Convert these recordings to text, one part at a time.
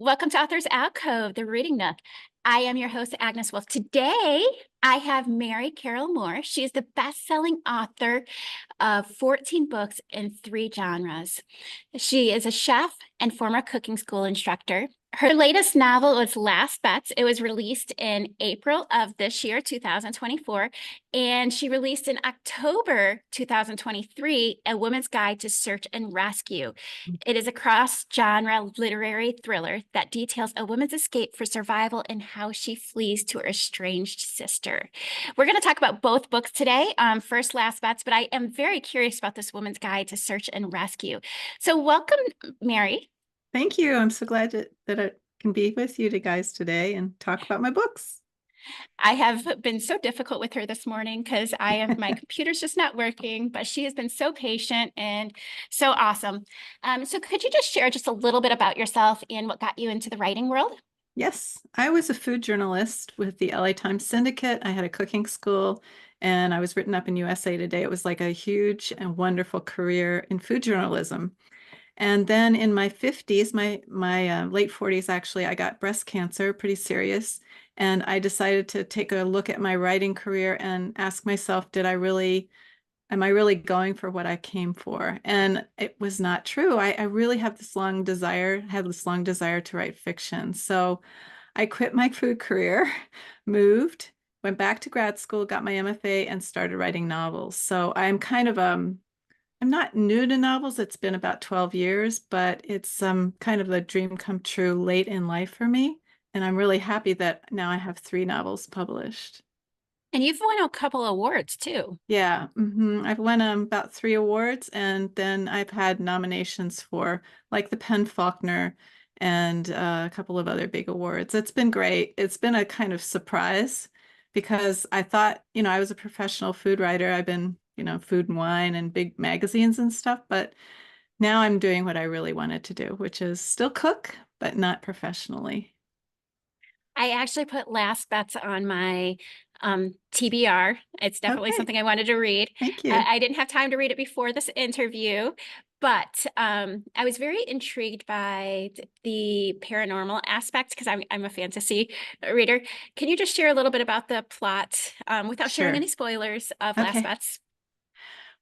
Welcome to Authors Alcove, the Reading Nook. I am your host, Agnes Wolfe. Today, I have Mary Carrol Moore. She is the best-selling author of 14 books in 3 genres. She is a chef and former cooking school instructor. Her latest novel was Last Bets. It was released in April of this year, 2024, and she released in October 2023, A Woman's Guide to Search and Rescue. It is a cross-genre literary thriller that details a woman's escape for survival and how she flees to her estranged sister. We're going to talk about both books today. First, Last Bets, but I am very curious about this Woman's Guide to Search and Rescue. So welcome, Mary. Thank you. I'm so glad that I can be with you guys today and talk about my books. I have been so difficult with her this morning because my computer's just not working, but she has been so patient and so awesome. So could you just share just a little bit about yourself and what got you into the writing world? Yes, I was a food journalist with the LA Times Syndicate. I had a cooking school and I was written up in USA Today. It was like a huge and wonderful career in food journalism. And then in my 50s, my late 40s, actually, I got breast cancer, pretty serious. And I decided to take a look at my writing career and ask myself, am I really going for what I came for? And it was not true. I really had this long desire to write fiction. So I quit my food career, moved, went back to grad school, got my MFA, and started writing novels. So I'm not new to novels. It's been about 12 years, but it's kind of a dream come true late in life for me. And I'm really happy that now I have 3 novels published. And you've won a couple awards too. Yeah, I've won about 3 awards, and then I've had nominations for like the Penn Faulkner and a couple of other big awards. It's been great. It's been a kind of surprise because I thought, I was a professional food writer. I've been, Food and Wine and big magazines and stuff, but now I'm doing what I really wanted to do, which is still cook, but not professionally. I actually put Last Bets on my TBR. It's definitely Okay, something I wanted to read. thank you. I didn't have time to read it before this interview, but I was very intrigued by the paranormal aspect because I'm a fantasy reader. Can you just share a little bit about the plot without sharing Sure. any spoilers of Last Okay. Bets?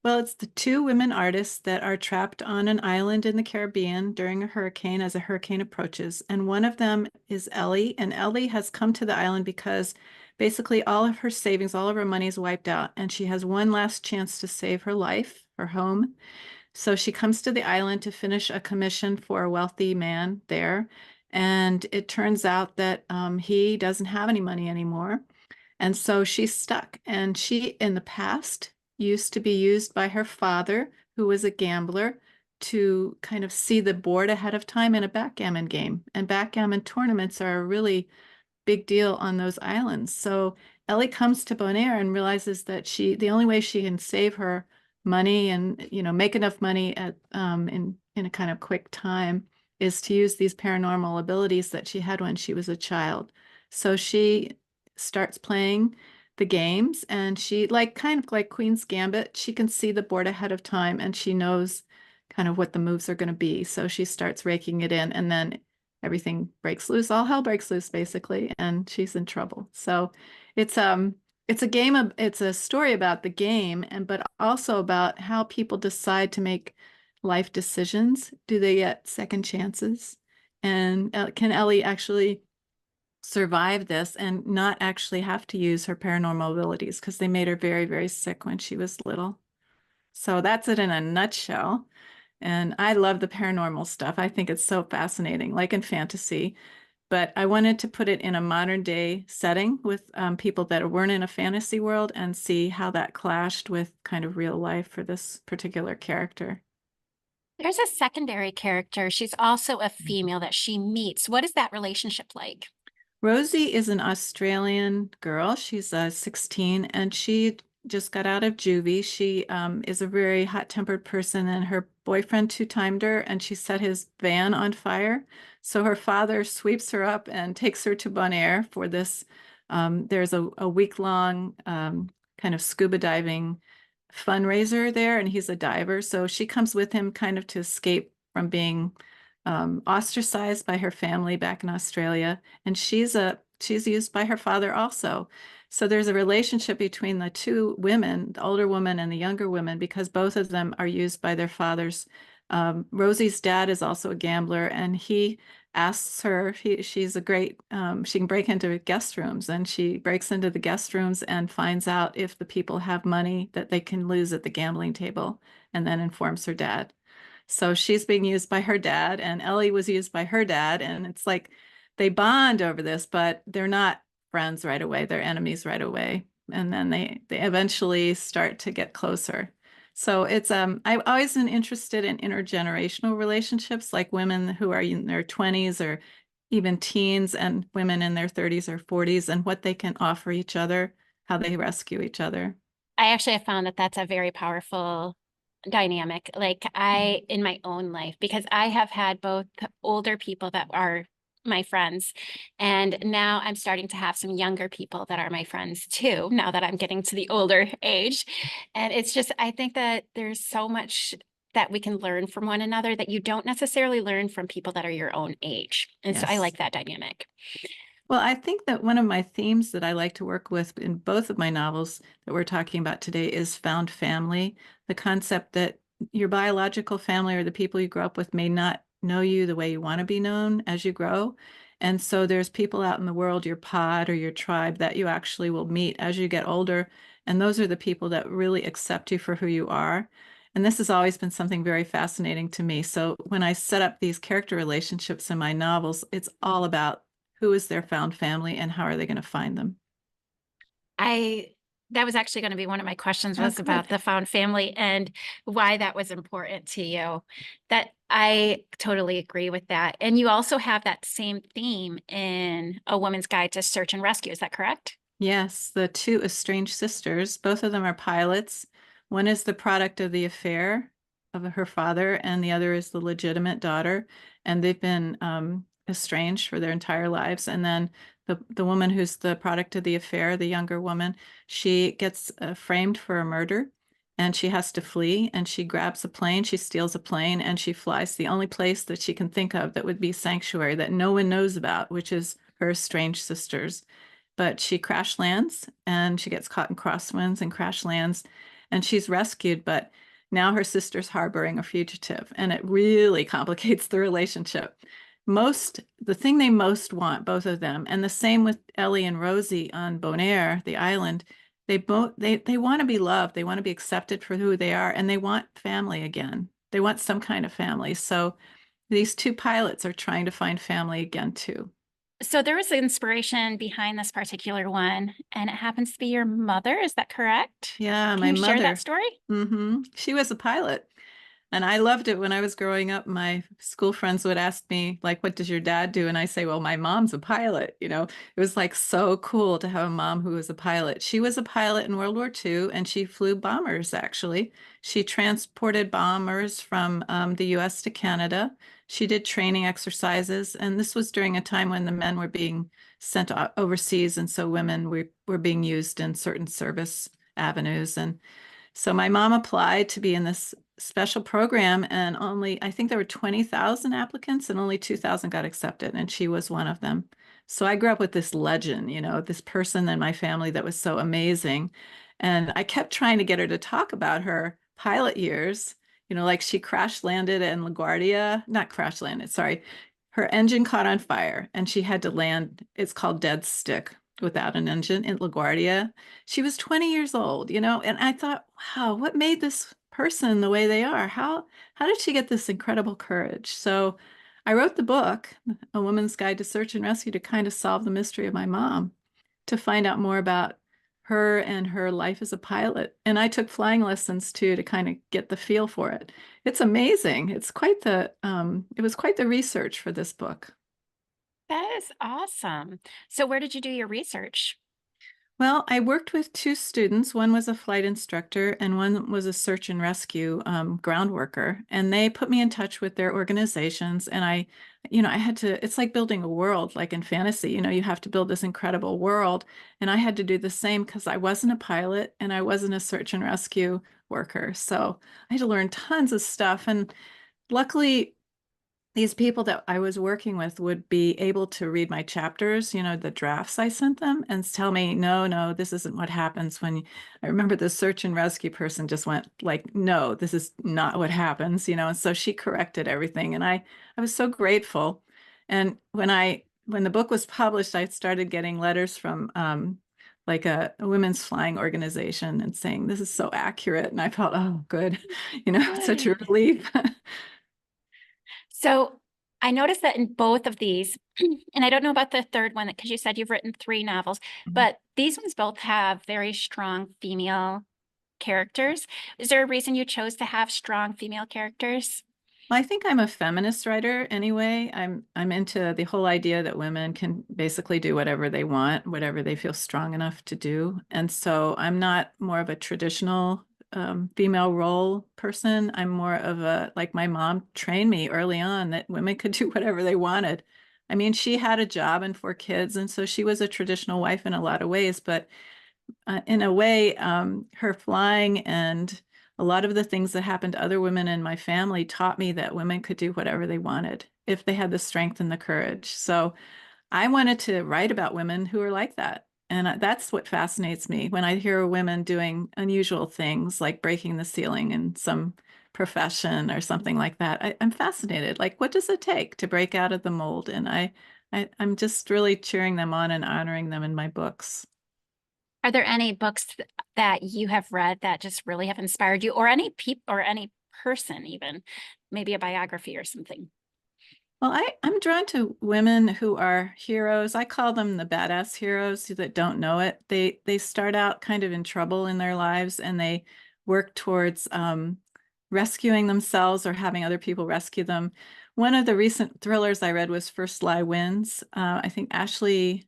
Well, it's the 2 women artists that are trapped on an island in the Caribbean during a hurricane as a hurricane approaches. And one of them is Ellie. And Ellie has come to the island because basically all of her savings, all of her money is wiped out. And she has one last chance to save her life, her home. So she comes to the island to finish a commission for a wealthy man there. And it turns out that he doesn't have any money anymore. And so she's stuck. And she, in the past, used to be used by her father, who was a gambler, to kind of see the board ahead of time in a backgammon game. And backgammon tournaments are a really big deal on those islands. So Ellie comes to Bonaire and realizes that the only way she can save her money and make enough money in a kind of quick time is to use these paranormal abilities that she had when she was a child. So she starts playing the games, and she, like, kind of like Queen's Gambit, she can see the board ahead of time and she knows kind of what the moves are going to be. So she starts raking it in, and then everything breaks loose, all hell breaks loose basically, and she's in trouble. So it's a story about the game, and but also about how people decide to make life decisions. Do they get second chances? And can Ellie actually survive this and not actually have to use her paranormal abilities, because they made her very, very sick when she was little. So that's it in a nutshell. And I love the paranormal stuff. I think it's so fascinating, like in fantasy. But I wanted to put it in a modern day setting with people that weren't in a fantasy world and see how that clashed with kind of real life for this particular character. There's a secondary character. She's also a female that she meets. What is that relationship like? Rosie is an Australian girl. She's 16, and she just got out of juvie. She is a very hot-tempered person, and her boyfriend two-timed her, and she set his van on fire. So her father sweeps her up and takes her to Bonaire for this. There's a week-long kind of scuba diving fundraiser there, and he's a diver. So she comes with him kind of to escape from being ostracized by her family back in Australia, and she's used by her father also. So there's a relationship between the two women, the older woman and the younger woman, because both of them are used by their fathers. Rosie's dad is also a gambler, and he asks her, she's a great, she can break into guest rooms, and she breaks into the guest rooms and finds out if the people have money that they can lose at the gambling table, and then informs her dad. So she's being used by her dad, and Ellie was used by her dad. And it's like they bond over this, but they're not friends right away. They're enemies right away. And then they eventually start to get closer. So it's I've always been interested in intergenerational relationships, like women who are in their 20s or even teens and women in their 30s or 40s, and what they can offer each other, how they rescue each other. I actually have found that that's a very powerful dynamic. Like in my own life, because I have had both older people that are my friends, and now I'm starting to have some younger people that are my friends too, now that I'm getting to the older age. And it's just, I think that there's so much that we can learn from one another that you don't necessarily learn from people that are your own age. And so I Yes. like that dynamic. Well, I think that one of my themes that I like to work with in both of my novels that we're talking about today is found family, the concept that your biological family or the people you grew up with may not know you the way you want to be known as you grow. And so there's people out in the world, your pod or your tribe, that you actually will meet as you get older. And those are the people that really accept you for who you are. And this has always been something very fascinating to me. So when I set up these character relationships in my novels, it's all about who is their found family and how are they going to find them? I that was actually going to be one of my questions Oh, was good. about the found family and why that was important to you. That I totally agree with that. And you also have that same theme in A Woman's Guide to Search and Rescue. Is that correct? Yes, the two estranged sisters, both of them are pilots. One is the product of the affair of her father, and the other is the legitimate daughter. And they've been estranged for their entire lives. And then the woman who's the product of the affair, the younger woman, she gets framed for a murder, and she has to flee. And she grabs a plane, she steals a plane, and she flies to the only place that she can think of that would be sanctuary that no one knows about, which is her estranged sisters. But she crash lands and she gets caught in crosswinds and crash lands, and she's rescued, but now her sister's harboring a fugitive, and it really complicates the relationship. The thing they most want, both of them, and the same with Ellie and Rosie on Bonaire, the island, they want to be loved, they want to be accepted for who they are, and they want family again. They want some kind of family. So these two pilots are trying to find family again too. So there was inspiration behind this particular one, and it happens to be your mother. Is that correct? Yeah, Can my you share that mother. story? She was a pilot. And I loved it when I was growing up. My school friends would ask me, like, what does your dad do? And I say, well, my mom's a pilot. It was like so cool to have a mom who was a pilot. She was a pilot in World War II, and she flew bombers, actually. She transported bombers from the US to Canada. She did training exercises. And this was during a time when the men were being sent overseas. And so women were being used in certain service avenues. And so my mom applied to be in this special program, and I think there were 20,000 applicants, and only 2,000 got accepted, and she was one of them. So I grew up with this legend, this person in my family that was so amazing. And I kept trying to get her to talk about her pilot years, like she crash landed in LaGuardia, not crash landed, sorry. Her engine caught on fire and she had to land, it's called dead stick without an engine in LaGuardia. She was 20 years old, and I thought, wow, what made this person the way they are? How did she get this incredible courage? So I wrote the book, A Woman's Guide to Search and Rescue, to kind of solve the mystery of my mom, to find out more about her and her life as a pilot. And I took flying lessons too to kind of get the feel for it. It's amazing. It was quite the research for this book. That is awesome. So where did you do your research? Well, I worked with two students. One was a flight instructor and one was a search and rescue ground worker. And they put me in touch with their organizations. And I had to, it's like building a world, like in fantasy, you have to build this incredible world. And I had to do the same because I wasn't a pilot and I wasn't a search and rescue worker. So I had to learn tons of stuff. And luckily, these people that I was working with would be able to read my chapters, the drafts I sent them, and tell me, no, no, this isn't what happens when I remember the search and rescue person just went like, no, this is not what happens. And so she corrected everything. And I was so grateful. And when the book was published, I started getting letters from like a women's flying organization and saying, this is so accurate. And I felt, oh, good, such a Good. relief. So I noticed that in both of these, and I don't know about the third one because you said you've written three novels, but these ones both have very strong female characters. Is there a reason you chose to have strong female characters? Well, I think I'm a feminist writer anyway. I'm into the whole idea that women can basically do whatever they want, whatever they feel strong enough to do. And so I'm not more of a traditional female role person. I'm more of like my mom trained me early on that women could do whatever they wanted. I mean, she had a job and four kids, and so she was a traditional wife in a lot of ways, but in a way, her flying and a lot of the things that happened to other women in my family taught me that women could do whatever they wanted if they had the strength and the courage. So I wanted to write about women who are like that. And that's what fascinates me when I hear women doing unusual things like breaking the ceiling in some profession or something like that. I'm fascinated. Like, what does it take to break out of the mold? And I'm just really cheering them on and honoring them in my books. Are there any books that you have read that just really have inspired you, or any or any person even, maybe a biography or something? Well, I'm drawn to women who are heroes. I call them the badass heroes that don't know it. They start out kind of in trouble in their lives and they work towards rescuing themselves or having other people rescue them. One of the recent thrillers I read was First Lie Wins. I think Ashley,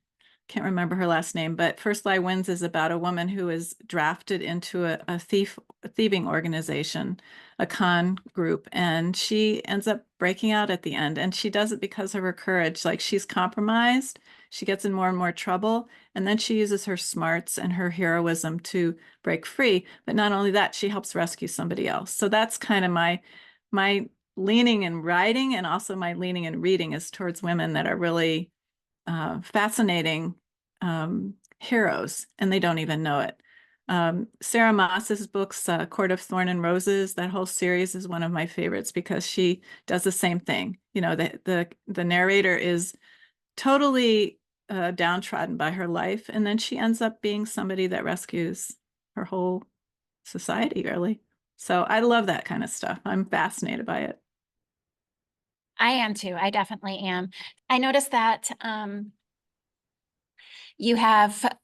can't remember her last name, but First Lie Wins is about a woman who is drafted into a thieving organization, a con group, and she ends up breaking out at the end. And she does it because of her courage. Like she's compromised, she gets in more and more trouble, and then she uses her smarts and her heroism to break free. But not only that, she helps rescue somebody else. So that's kind of my leaning in writing, and also my leaning in reading is towards women that are really fascinating heroes, and they don't even know it. Sarah Maas's books, Court of Thorn and Roses, that whole series is one of my favorites because she does the same thing. The narrator is totally downtrodden by her life, and then she ends up being somebody that rescues her whole society, really. So I love that kind of stuff. I'm fascinated by it. I am too. I definitely am. I noticed that you have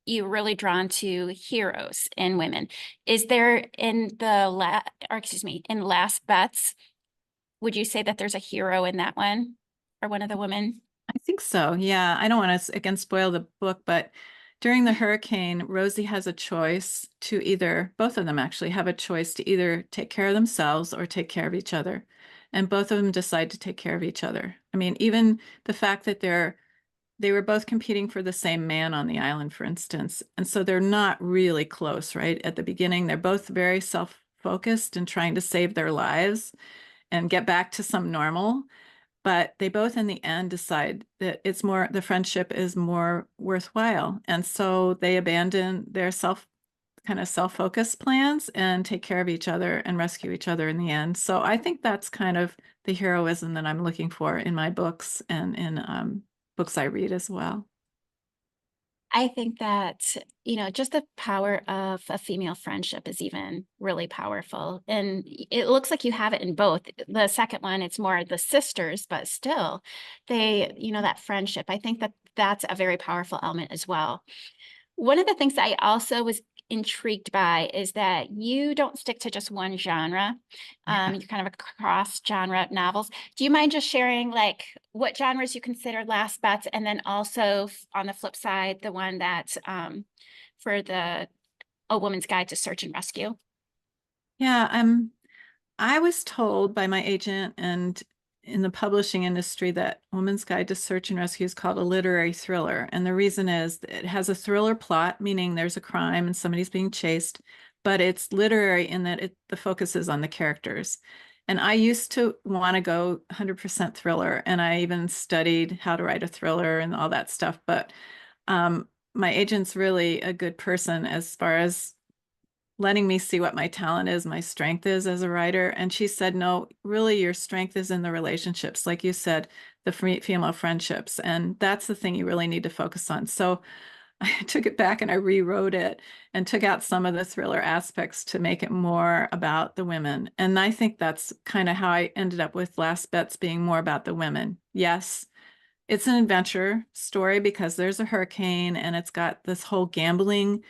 you're really drawn to heroes in women. Is there in or excuse me, in Last Bets, would you say that there's a hero in that one or one of the women? I think so. Yeah. I don't want to again spoil the book, but during the hurricane, Rosie has a choice to either, both of them actually have a choice to either take care of themselves or take care of each other. And both of them decide to take care of each other. I mean, even the fact that they were both competing for the same man on the island, for instance. And so they're not really close, right? At the beginning, they're both very self-focused and trying to save their lives and get back to some normal. But they both in the end decide that the friendship is more worthwhile. And so they abandon their kind of self-focused plans and take care of each other and rescue each other in the end. So I think that's kind of the heroism that I'm looking for in my books and in books I read as well. I think that, just the power of a female friendship is even really powerful. And it looks like you have it in both. The second one, it's more the sisters, but still, that friendship. I think that that's a very powerful element as well. One of the things I also was intrigued by is that you don't stick to just one genre. You're kind of a cross genre novels. Do you mind just sharing like what genres you consider last bets, and then also on the flip side, the one that's for the A Woman's Guide to Search and Rescue? Yeah, I was told by my agent and in the publishing industry that Woman's Guide to Search and Rescue is called a literary thriller. And the reason is that it has a thriller plot, meaning there's a crime and somebody's being chased, but it's literary in that the focus is on the characters. And I used to want to go 100% thriller, and I even studied how to write a thriller and all that stuff. But my agent's really a good person as far as letting me see what my talent is, my strength is as a writer. And she said, no, really, your strength is in the relationships. Like you said, the female friendships. And that's the thing you really need to focus on. So I took it back and I rewrote it and took out some of the thriller aspects to make it more about the women. And I think that's kind of how I ended up with Last Bets being more about the women. Yes, it's an adventure story because there's a hurricane and it's got this whole gambling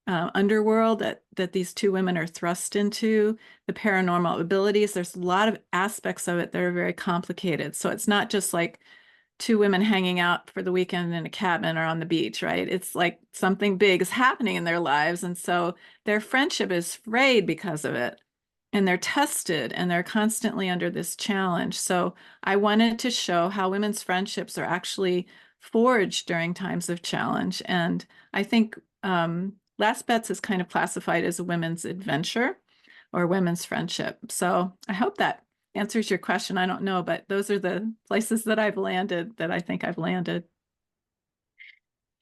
underworld that these two women are thrust into, the paranormal abilities. There's a lot of aspects of it that are very complicated. So it's not just like two women hanging out for the weekend in a cabin or on the beach, right? It's like something big is happening in their lives. And so their friendship is frayed because of it. And they're tested and they're constantly under this challenge. So I wanted to show how women's friendships are actually forged during times of challenge. And I think Last Bets is kind of classified as a women's adventure or women's friendship. So I hope that answers your question. I don't know, but those are the places that I've landed that I think I've landed.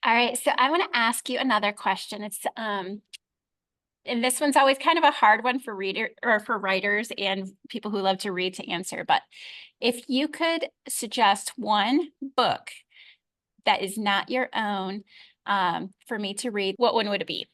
All right, so I want to ask you another question. It's and this one's always kind of a hard one for reader or for writers and people who love to read to answer. But if you could suggest one book that is not your own for me to read, what one would it be?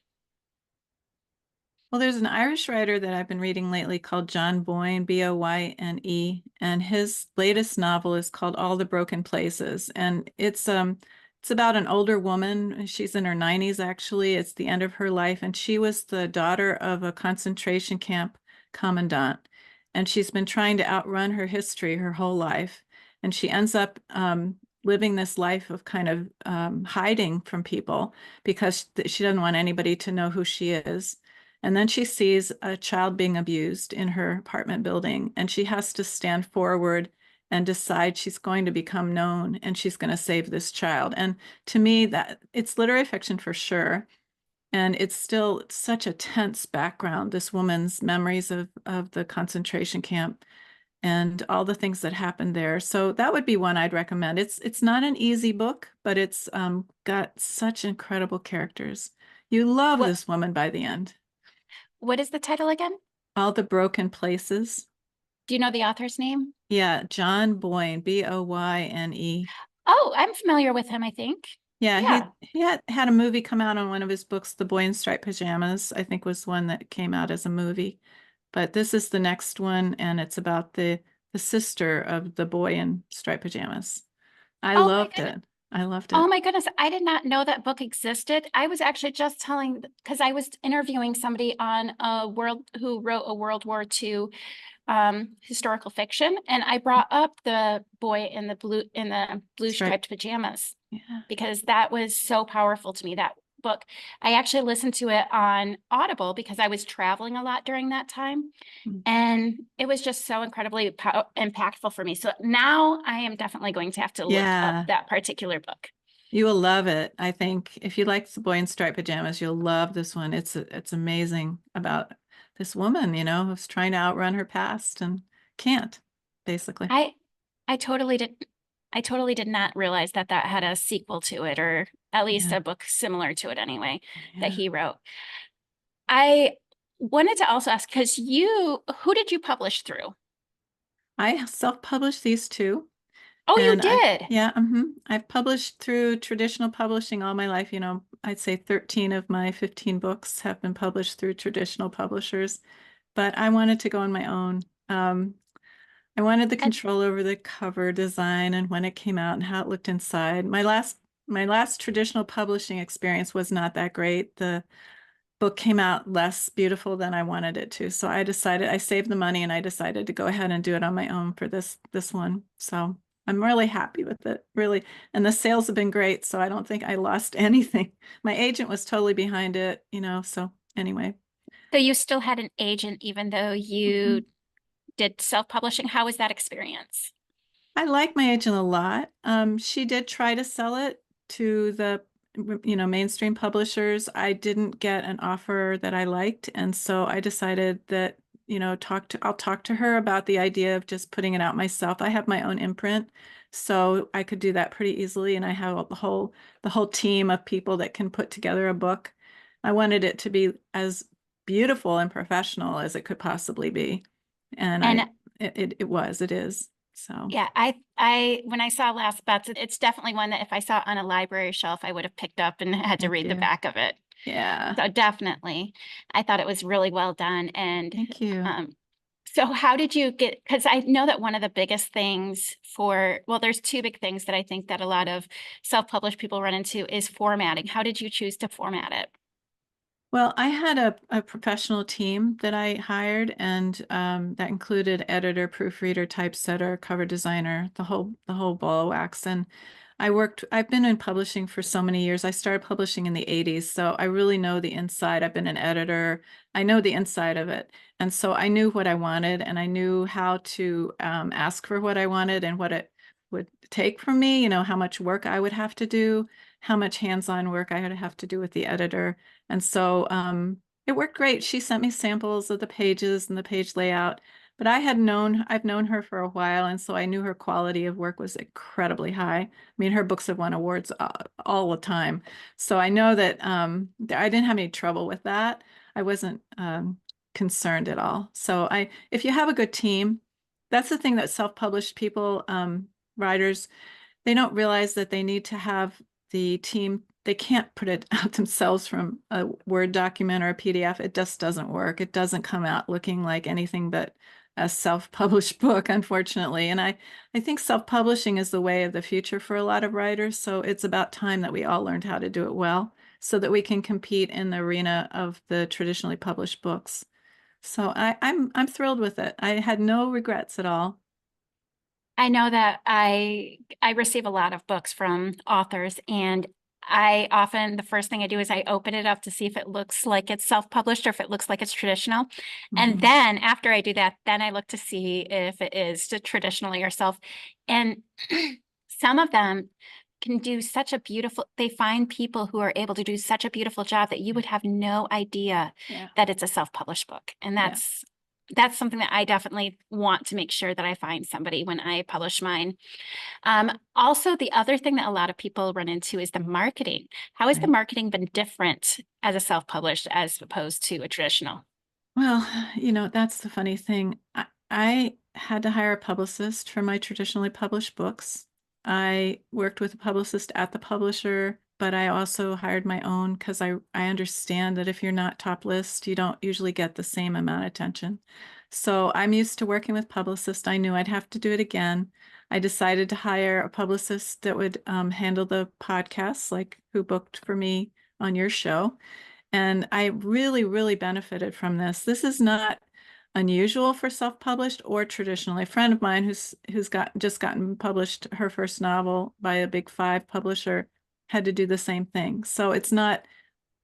Well, there's an Irish writer that I've been reading lately called John Boyne, Boyne, and his latest novel is called All the Broken Places, and it's about an older woman. She's in her 90s actually. It's the end of her life, and she was the daughter of a concentration camp commandant, and she's been trying to outrun her history her whole life, and she ends up living this life of kind of hiding from people because she doesn't want anybody to know who she is. And then she sees a child being abused in her apartment building, and she has to stand forward and decide she's going to become known and she's going to save this child. And to me, that it's literary fiction for sure. And it's still such a tense background, this woman's memories of the concentration camp and all the things that happened there. So that would be one I'd recommend. It's not an easy book, but it's got such incredible characters. You love What this woman by the end. what is the title again? All the Broken Places. Do you know the author's name? Yeah, John Boyne, Boyne. Oh, I'm familiar with him, I think. Yeah, Yeah. he had a movie come out on one of his books, The Boy in Striped Pajamas, I think was one that came out as a movie. But this is the next one, and it's about the sister of the boy in striped pajamas. I Oh my loved goodness. it. I loved Oh it. my goodness. I did not know that book existed. I was actually just telling because I was interviewing somebody on a world who wrote a World War II historical fiction, and I brought up the boy in the blue Striped. striped pajamas Yeah. because that was so powerful to me, that book. I actually listened to it on Audible because I was traveling a lot during that time. And it was just so incredibly impactful for me. So now I am definitely going to have to look up Yeah. that particular book. You will love it. I think if you like The Boy in Striped Pajamas, you'll love this one. It's amazing about this woman, who's trying to outrun her past and can't, basically. I I totally did I totally did not realize that that had a sequel to it, or at least Yeah. a book similar to it anyway, that Yeah. he wrote. I wanted to also ask, because who did you publish through? I self-published these two. Oh, you And did. I've published through traditional publishing all my life. I'd say 13 of my 15 books have been published through traditional publishers, but I wanted to go on my own. I wanted the And control over the cover design and when it came out and how it looked inside. My last traditional publishing experience was not that great. The book came out less beautiful than I wanted it to. So I saved the money and I decided to go ahead and do it on my own for this one. So I'm really happy with it, really. And the sales have been great, so I don't think I lost anything. My agent was totally behind it, so anyway. so you still had an agent even though Mhm. you did self-publishing. How was that experience? I like my agent a lot. She did try to sell it to the mainstream publishers. I didn't get an offer that I liked, and so I decided that I'll talk to her about the idea of just putting it out myself. I have my own imprint, so I could do that pretty easily. And I have the whole team of people that can put together a book. I wanted it to be as beautiful and professional as it could possibly be. And And it is. So yeah, when I saw Last Bets, it's definitely one that if I saw it on a library shelf, I would have picked up and had to thank read the you. back of it. Yeah, So definitely, I thought it was really well done. And thank you. um, so how did you get, because I know that one of the biggest things well, there's two big things that I think that a lot of self-published people run into is formatting. How did you choose to format it? Well, I had a professional team that I hired, and that included editor, proofreader, typesetter, cover designer, the whole ball of wax. And I've been in publishing for so many years. I started publishing in the 80s, so I really know the inside. I've been an editor. I know the inside of it. And so I knew what I wanted, and I knew how to ask for what I wanted and what it would take from me, how much work I would have to do, how much hands-on work I would have to do with the editor. And so it worked great. She sent me samples of the pages and the page layout, but I've known her for a while, and so I knew her quality of work was incredibly high. I mean, her books have won awards all the time. So I know that I didn't have any trouble with that. I wasn't concerned at all. So if you have a good team, that's the thing that self-published people, writers, they don't realize that they need to have the team. They can't put it out themselves from a Word document or a PDF. It just doesn't work. It doesn't come out looking like anything but a self-published book, unfortunately. And I think self-publishing is the way of the future for a lot of writers. So it's about time that we all learned how to do it well so that we can compete in the arena of the traditionally published books. So I'm thrilled with it. I had no regrets at all. I know that I receive a lot of books from authors, and I often the first thing I do is I open it up to see if it looks like it's self-published or if it looks like it's traditional. And Mhm. then after I do that, then I look to see if it is traditionally or self. And some of them can do such a beautiful, they find people who are able to do such a beautiful job that you would have no idea Yeah. that it's a self-published book. And Yeah. that's something that I definitely want to make sure that I find somebody when I publish mine. Also, the other thing that a lot of people run into is the marketing. How has the Right. marketing been different as a self-published as opposed to a traditional? Well, that's the funny thing. I had to hire a publicist for my traditionally published books. I worked with a publicist at the publisher, but I also hired my own because I understand that if you're not top list, you don't usually get the same amount of attention. So I'm used to working with publicists. I knew I'd have to do it again. I decided to hire a publicist that would handle the podcasts, like who booked for me on your show. And I really, really benefited from this. This is not unusual for self-published or traditional. A friend of mine who's gotten published her first novel by a big five publisher had to do the same thing. So it's not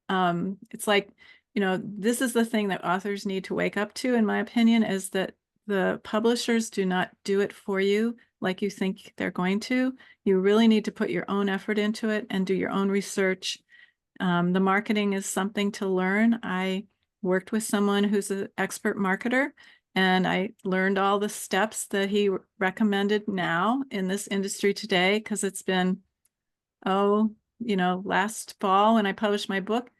it's like, this is the thing that authors need to wake up to, in my opinion, is that the publishers do not do it for you like you think they're going to. You really need to put your own effort into it and do your own research. The marketing is something to learn. I worked with someone who's an expert marketer, and I learned all the steps that he recommended now in this industry today, because it's been, last fall when I published my book,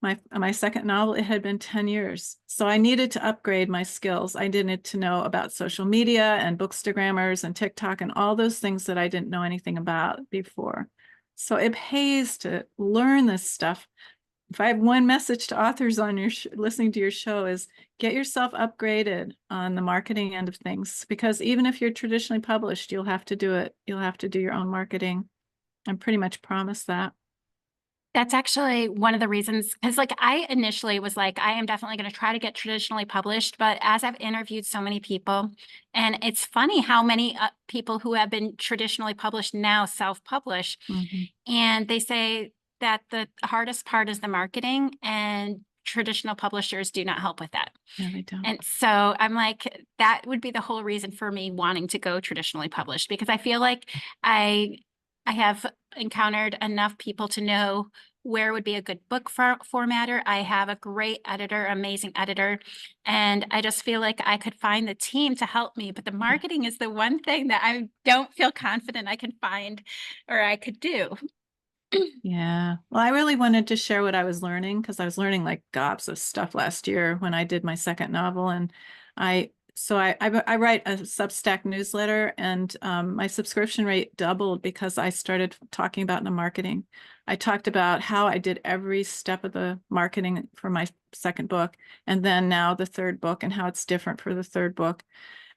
my second novel, it had been 10 years. So I needed to upgrade my skills. I needed to know about social media and bookstagrammers and TikTok and all those things that I didn't know anything about before. So it pays to learn this stuff. If I have one message to authors on your listening to your show, is get yourself upgraded on the marketing end of things, because even if you're traditionally published, you'll have to do it. You'll have to do your own marketing. I'm pretty much promised that. That's actually one of the reasons, because like I initially was like, I am definitely going to try to get traditionally published. But as I've interviewed so many people, and it's funny how many people who have been traditionally published now self-publish, Mhm. and they say that the hardest part is the marketing, and traditional publishers do not help with that. No, they don't. And so I'm like, that would be the whole reason for me wanting to go traditionally published, because I feel like I I have encountered enough people to know where would be a good book formatter. I have a great editor, amazing editor, and I just feel like I could find the team to help me. But the marketing is the one thing that I don't feel confident I can find or I could do. Yeah. Well, I really wanted to share what I was learning because I was learning like gobs of stuff last year when I did my second novel. And I write a Substack newsletter, and my subscription rate doubled because I started talking about the marketing. I talked about how I did every step of the marketing for my second book, and then now the third book, and how it's different for the third book.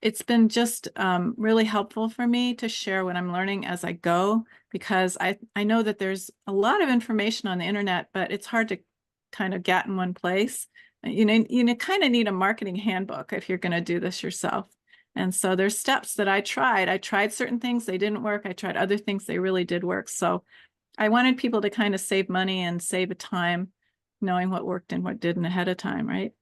It's been just really helpful for me to share what I'm learning as I go, because I know that there's a lot of information on the internet, but it's hard to kind of get in one place. You kind of need a marketing handbook if you're going to do this yourself. And so there's steps that I tried. I tried certain things, they didn't work. I tried other things, they really did work. So I wanted people to kind of save money and save a time knowing what worked and what didn't ahead of time, right?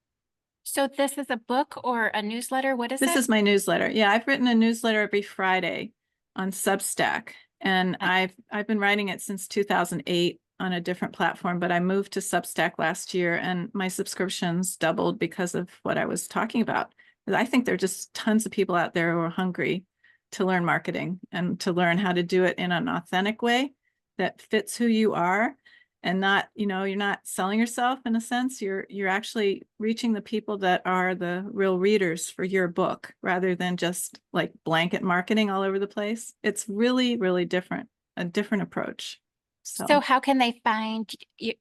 So this is a book or a newsletter? What is This it? is my newsletter. Yeah, I've written a newsletter every Friday on Substack, and Uh, I've been writing it since 2008 on a different platform, but I moved to Substack last year, and my subscriptions doubled because of what I was talking about. I think there are just tons of people out there who are hungry to learn marketing and to learn how to do it in an authentic way that fits who you are, and not, you're not selling yourself in a sense. You're actually reaching the people that are the real readers for your book, rather than just like blanket marketing all over the place. It's really, really different, a different approach. so So how can they find you?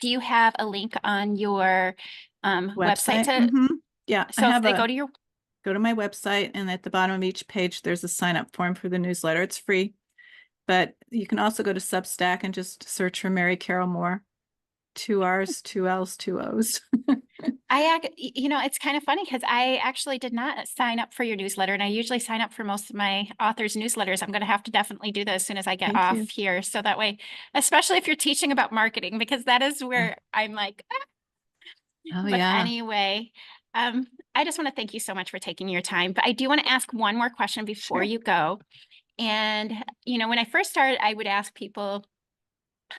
Do you have a link on your website website. to, Yeah, I so if have they go a to your, go to my website, and at the bottom of each page, there's a sign up form for the newsletter. It's free, but you can also go to Substack and just search for Mary Carrol Moore. Two R's, two L's, two O's. it's kind of funny because I actually did not sign up for your newsletter, and I usually sign up for most of my authors' newsletters. I'm going to have to definitely do that as soon as I get Thank off you. here. So that way, especially if you're teaching about marketing, because that is Yeah. where I'm like, "Ah." Oh, But yeah. anyway, I just want to thank you so much for taking your time. But I do want to ask one more question before Sure. you go. And, when I first started, I would ask people,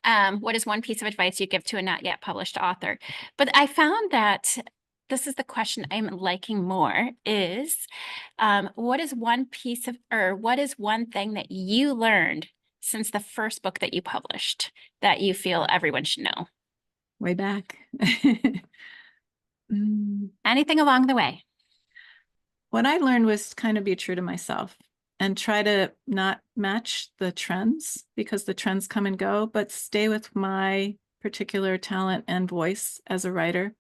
what is one piece of advice you give to a not yet published author? But I found that this is the question I'm liking more is, what is one piece of, or what is one thing that you learned since the first book that you published that you feel everyone should know? Way back. Mm, Anything along the way? what I learned was kind of be true to myself and try to not match the trends, because the trends come and go, but stay with my particular talent and voice as a writer.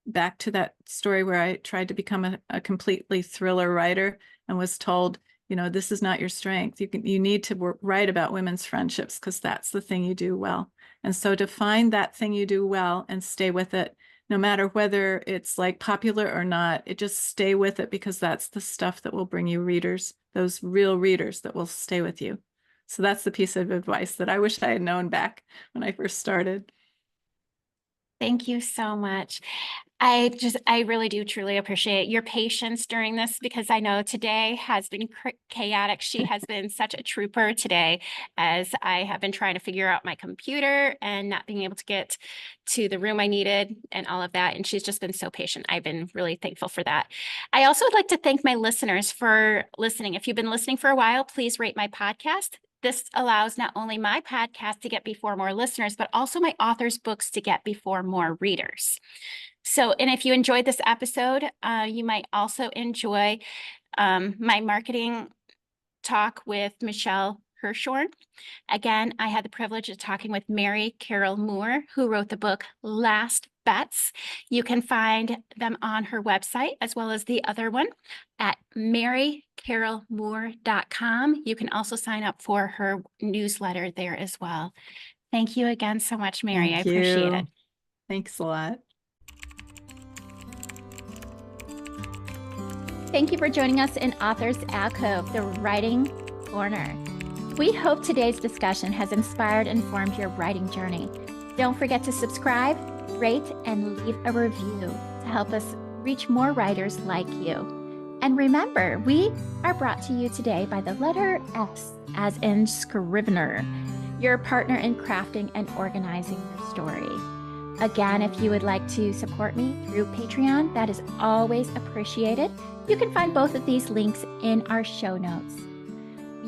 Back to that story where I tried to become a completely thriller writer and was told, this is not your strength. You need to write about women's friendships because that's the thing you do well. And so to find that thing you do well and stay with it, no matter whether it's like popular or not, it just stay with it, because that's the stuff that will bring you readers, those real readers that will stay with you. So that's the piece of advice that I wish I had known back when I first started. Thank you so much. I really do truly appreciate your patience during this, because I know today has been chaotic. She has been such a trooper today, as I have been trying to figure out my computer and not being able to get to the room I needed and all of that. And she's just been so patient. I've been really thankful for that. I also would like to thank my listeners for listening. If you've been listening for a while, please rate my podcast. This allows not only my podcast to get before more listeners, but also my authors' books to get before more readers. So, and if you enjoyed this episode, you might also enjoy my marketing talk with Michelle Hirshorn. Again, I had the privilege of talking with Mary Carrol Moore, who wrote the book Last Bets. You can find them on her website, as well as the other one at marycarrolmoore.com. You can also sign up for her newsletter there as well. Thank you again so much, Mary. I Thank appreciate it. you. Thanks a lot. Thank you for joining us in Authors Alcove, the Writing Corner. We hope today's discussion has inspired and informed your writing journey. Don't forget to subscribe, rate, and leave a review to help us reach more writers like you. And remember, we are brought to you today by the letter S, as in Scrivener. your partner in crafting and organizing your story. Again, if you would like to support me through Patreon, that is always appreciated. You can find both of these links in our show notes.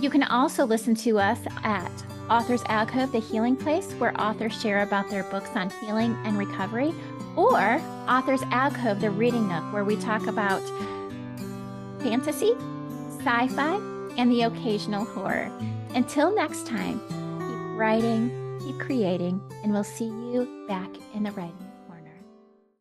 You can also listen to us at Authors Alcove, the healing place, where authors share about their books on healing and recovery, or Authors Alcove, the Reading Nook, where we talk about fantasy, sci-fi, and the occasional horror. Until next time, keep writing, keep creating, and we'll see you back in the writing.